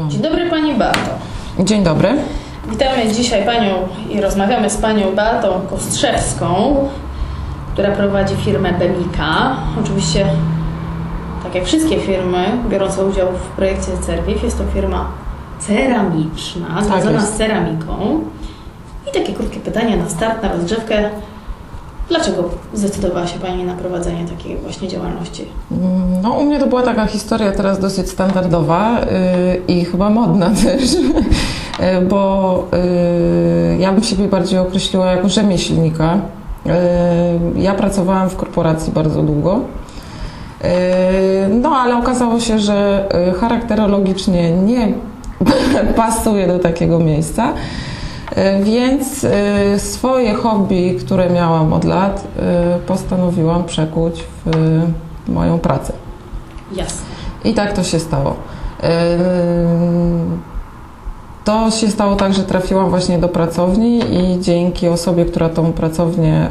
Dzień dobry Pani Beato. Dzień dobry. Witamy dzisiaj Panią i rozmawiamy z Panią Beatą Kostrzewską, która prowadzi firmę Bemika. Oczywiście, tak jak wszystkie firmy biorące udział w projekcie CERWIF, jest to firma ceramiczna, związana z ceramiką. I takie krótkie pytanie na start, na rozgrzewkę. Dlaczego zdecydowała się Pani na prowadzenie takiej właśnie działalności? No, u mnie to była taka historia teraz dosyć standardowa i chyba modna też, bo ja bym siebie bardziej określiła jako rzemieślnika. Ja pracowałam w korporacji bardzo długo, no ale okazało się, że charakterologicznie nie pasuje do takiego miejsca. Więc swoje hobby, które miałam od lat, postanowiłam przekuć w moją pracę. Jasne. I tak to się stało. To się stało tak, że trafiłam właśnie do pracowni i dzięki osobie, która tą pracownię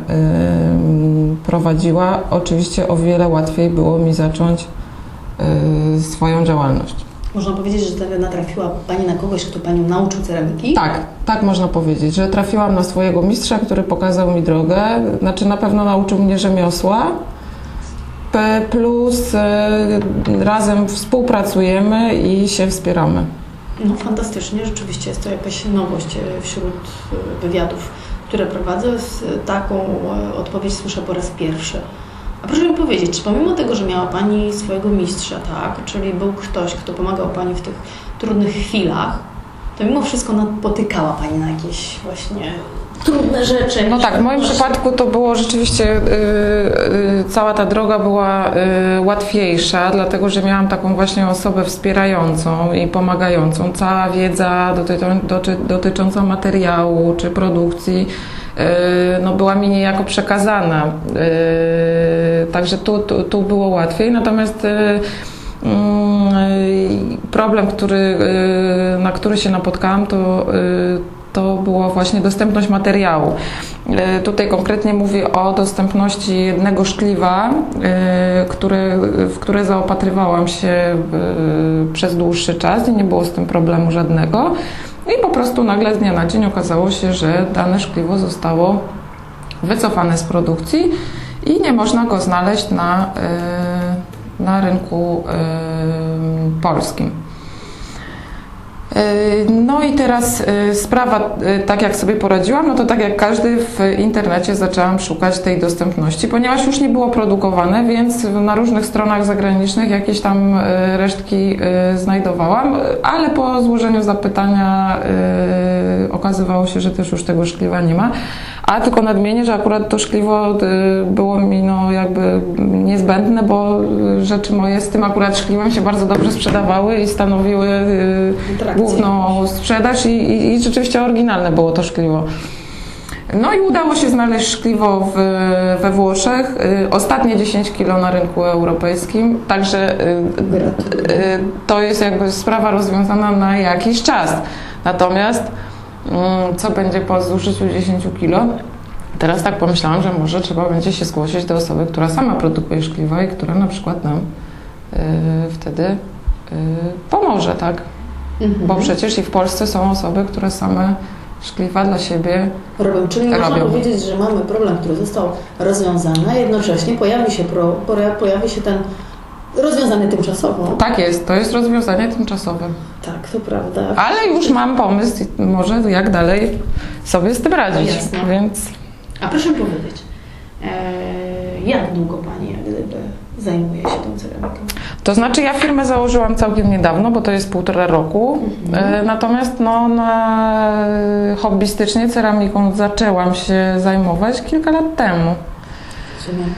prowadziła, oczywiście o wiele łatwiej było mi zacząć swoją działalność. Można powiedzieć, że natrafiła Pani na kogoś, kto Panią nauczył ceramiki? Tak można powiedzieć, że trafiłam na swojego mistrza, który pokazał mi drogę, znaczy na pewno nauczył mnie rzemiosła, plus razem współpracujemy i się wspieramy. No fantastycznie, rzeczywiście jest to jakaś nowość wśród wywiadów, które prowadzę. Taką odpowiedź słyszę po raz pierwszy. A proszę mi powiedzieć, czy pomimo tego, że miała Pani swojego mistrza, tak, czyli był ktoś, kto pomagał Pani w tych trudnych chwilach, to mimo wszystko napotykała Pani na jakieś właśnie trudne rzeczy? No tak, w moim przypadku to było rzeczywiście, cała ta droga była łatwiejsza, dlatego że miałam taką właśnie osobę wspierającą i pomagającą. Cała wiedza dotycząca materiału czy produkcji no była mi niejako przekazana, także tu było łatwiej, natomiast problem, na który się napotkałam, to była właśnie dostępność materiału. Tutaj konkretnie mówię o dostępności jednego szkliwa, w które zaopatrywałam się przez dłuższy czas i nie było z tym problemu żadnego. I po prostu nagle z dnia na dzień okazało się, że dane szkliwo zostało wycofane z produkcji i nie można go znaleźć na rynku polskim. No i teraz sprawa, tak jak sobie poradziłam, no to tak jak każdy w internecie zaczęłam szukać tej dostępności, ponieważ już nie było produkowane, więc na różnych stronach zagranicznych jakieś tam resztki znajdowałam, ale po złożeniu zapytania okazywało się, że też już tego szkliwa nie ma. A tylko nadmienię, że akurat to szkliwo było mi no jakby niezbędne, bo rzeczy moje z tym akurat szkliwem się bardzo dobrze sprzedawały i stanowiły główną sprzedaż i rzeczywiście oryginalne było to szkliwo. No i udało się znaleźć szkliwo we Włoszech, ostatnie 10 kg na rynku europejskim, także to jest jakby sprawa rozwiązana na jakiś czas. Natomiast co będzie po zużyciu 10 kg? Teraz tak pomyślałam, że może trzeba będzie się zgłosić do osoby, która sama produkuje szkliwa i która na przykład nam wtedy pomoże, tak? Bo przecież i w Polsce są osoby, które same szkliwa dla siebie robią. Czyli można powiedzieć, że mamy problem, który został rozwiązany, a jednocześnie pojawi się ten rozwiązany tymczasowo. Tak jest, to jest rozwiązanie tymczasowe. Tak, to prawda. Ale już mam pomysł, może jak dalej sobie z tym radzić. Jasne. Więc... A proszę powiedzieć, jak długo Pani jak gdyby zajmuje się tą ceramiką? To znaczy ja firmę założyłam całkiem niedawno, bo to jest 1,5 roku. Natomiast no, hobbystycznie ceramiką zaczęłam się zajmować kilka lat temu. Rozumiem.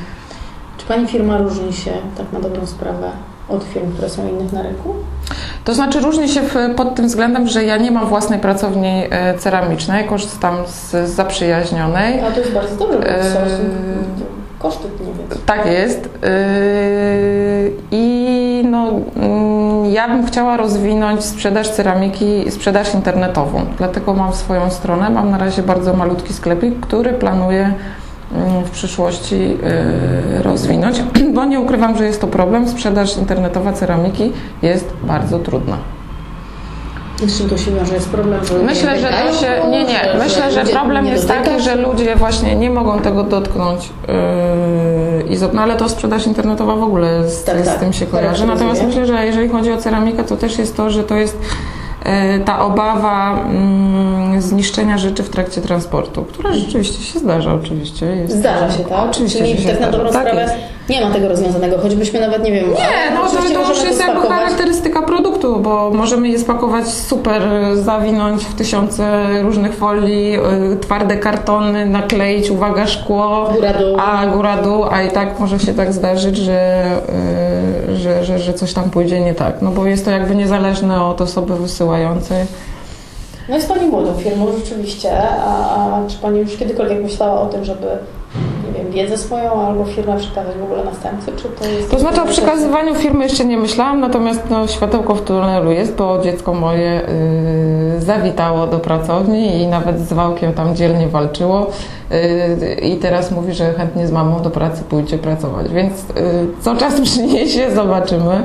Czy Pani firma różni się tak na dobrą sprawę od firm, które są innych na rynku? To znaczy różni się pod tym względem, że ja nie mam własnej pracowni ceramicznej, korzystam z zaprzyjaźnionej. A to jest bardzo dobre, bo koszty nie wiem. Tak jest. I no, ja bym chciała rozwinąć sprzedaż ceramiki, sprzedaż internetową. Dlatego mam swoją stronę. Mam na razie bardzo malutki sklepik, który planuję w przyszłości rozwinąć, bo nie ukrywam, że jest to problem. Sprzedaż internetowa ceramiki jest bardzo trudna. Z czym to się wiąże? Jest problem, że Myślę, że to się. Nie. Myślę, że problem jest taki, że ludzie właśnie nie mogą tego dotknąć. No ale to sprzedaż internetowa w ogóle z tym się kojarzy. Natomiast myślę, że jeżeli chodzi o ceramikę, to też jest to, że to jest ta obawa zniszczenia rzeczy w trakcie transportu, która rzeczywiście się zdarza, oczywiście. Zdarza się, tak? Oczywiście. Czyli tak na dobrą sprawę nie ma tego rozwiązanego, choćbyśmy nawet, nie wiem... Nie, no to już jest jakby charakterystyka produktu, bo możemy je spakować super, zawinąć w 1000 różnych folii, twarde kartony, nakleić, uwaga, szkło, góra-dół, a i tak może się tak zdarzyć, że coś tam pójdzie nie tak, no bo jest to jakby niezależne od osoby wysyłającej. No jest Pani młodą firmą rzeczywiście, a czy Pani już kiedykolwiek myślała o tym, żeby, nie wiem, wiedzę swoją albo firmę przekazać w ogóle następcy, czy to jest... To znaczy o przekazywaniu firmy jeszcze nie myślałam, natomiast no, światełko w tunelu jest, bo dziecko moje zawitało do pracowni i nawet z Wałkiem tam dzielnie walczyło i teraz mówi, że chętnie z mamą do pracy pójdzie pracować, więc co czas przyniesie, zobaczymy.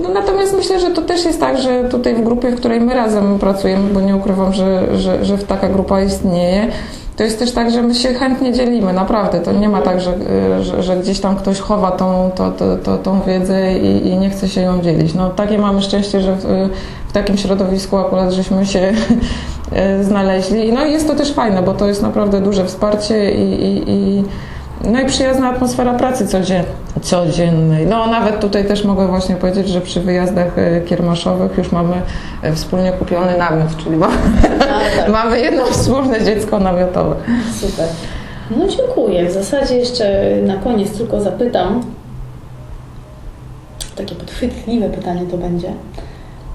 No, natomiast myślę, że to też jest tak, że tutaj w grupie, w której my razem pracujemy, bo nie ukrywam, że taka grupa istnieje, to jest też tak, że my się chętnie dzielimy, naprawdę. To nie ma tak, że gdzieś tam ktoś chowa tą wiedzę i nie chce się ją dzielić. No, takie mamy szczęście, że w takim środowisku akurat żeśmy się znaleźli. No i jest to też fajne, bo to jest naprawdę duże wsparcie no i przyjazna atmosfera pracy codziennej. No nawet tutaj też mogę właśnie powiedzieć, że przy wyjazdach kiermaszowych już mamy wspólnie kupiony namiot, czyli mamy jedno wspólne dziecko namiotowe. Super. No dziękuję. W zasadzie jeszcze na koniec tylko zapytam, takie podchwytliwe pytanie to będzie.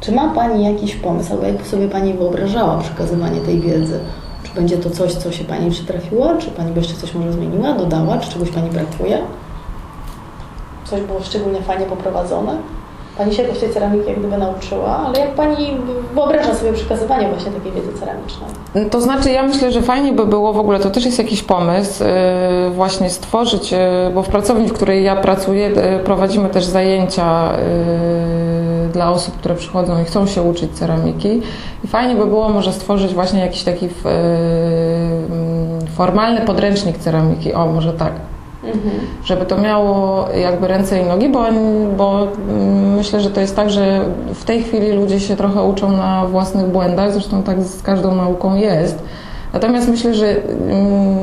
Czy ma Pani jakiś pomysł, albo jak sobie Pani wyobrażała przekazywanie tej wiedzy? Czy będzie to coś, co się Pani przytrafiło? Czy Pani by jeszcze coś może zmieniła, dodała? Czy czegoś Pani brakuje? Coś było szczególnie fajnie poprowadzone? Pani się jakoś tej ceramiki jak gdyby nauczyła, ale jak Pani wyobraża sobie przekazywanie właśnie takiej wiedzy ceramicznej? To znaczy ja myślę, że fajnie by było w ogóle, to też jest jakiś pomysł, właśnie stworzyć, bo w pracowni, w której ja pracuję, prowadzimy też zajęcia dla osób, które przychodzą i chcą się uczyć ceramiki. I fajnie by było może stworzyć właśnie jakiś taki formalny podręcznik ceramiki, o może tak. Żeby to miało jakby ręce i nogi, bo myślę, że to jest tak, że w tej chwili ludzie się trochę uczą na własnych błędach, zresztą tak z każdą nauką jest. Natomiast myślę, że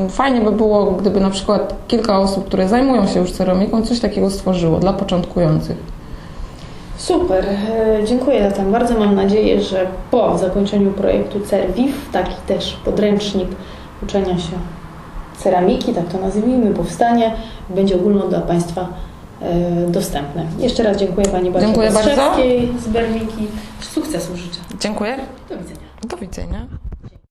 fajnie by było, gdyby na przykład kilka osób, które zajmują się już ceramiką, coś takiego stworzyło dla początkujących. Super, dziękuję zatem bardzo. Mam nadzieję, że po zakończeniu projektu CerViv taki też podręcznik uczenia się ceramiki, tak to nazwijmy, powstanie, będzie ogólno dla Państwa dostępne. Jeszcze raz dziękuję Pani Bacie Kostrzewskiej z Berwiki. Sukcesu życzę. Dziękuję. Do widzenia. Do widzenia.